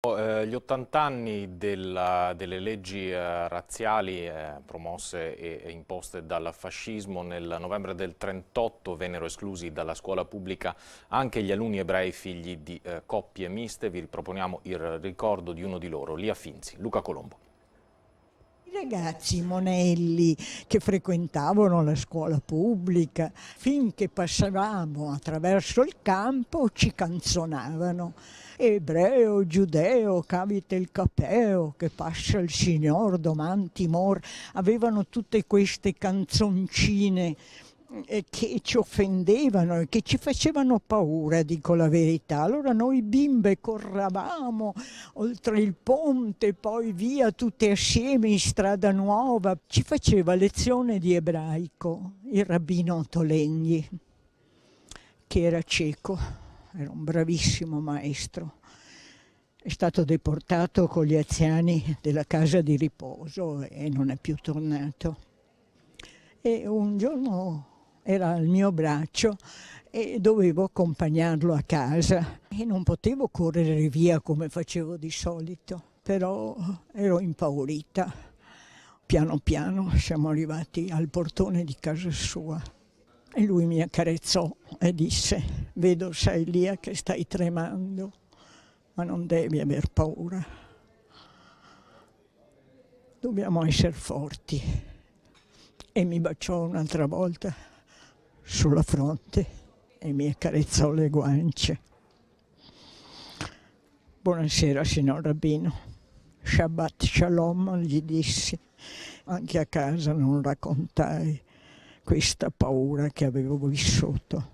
Gli 80 anni delle leggi razziali promosse e imposte dal fascismo. Nel novembre del 1938 vennero esclusi dalla scuola pubblica anche gli alunni ebrei figli di coppie miste. Vi riproponiamo il ricordo di uno di loro, Lia Finzi. Luca Colombo. I ragazzi monelli che frequentavano la scuola pubblica, finché passavamo attraverso il campo, ci canzonavano. Ebreo, giudeo, cavite il capeo, che passa il Signor, doman timor. Avevano tutte queste canzoncine che ci offendevano e che ci facevano paura, dico la verità. Allora noi bimbe corravamo oltre il ponte, poi via tutte assieme in strada nuova. Ci faceva lezione di ebraico il rabbino Tolegni, che era cieco, era un bravissimo maestro. È stato deportato con gli anziani della casa di riposo e non è più tornato. E un giorno era al mio braccio e dovevo accompagnarlo a casa e non potevo correre via come facevo di solito, però ero impaurita. Piano piano siamo arrivati al portone di casa sua e lui mi accarezzò e disse: «Vedo sei lì che stai tremando, ma non devi aver paura. Dobbiamo essere forti». E mi baciò un'altra volta sulla fronte e mi accarezzò le guance. «Buonasera, signor rabbino. Shabbat shalom», gli dissi. Anche a casa non raccontai questa paura che avevo vissuto.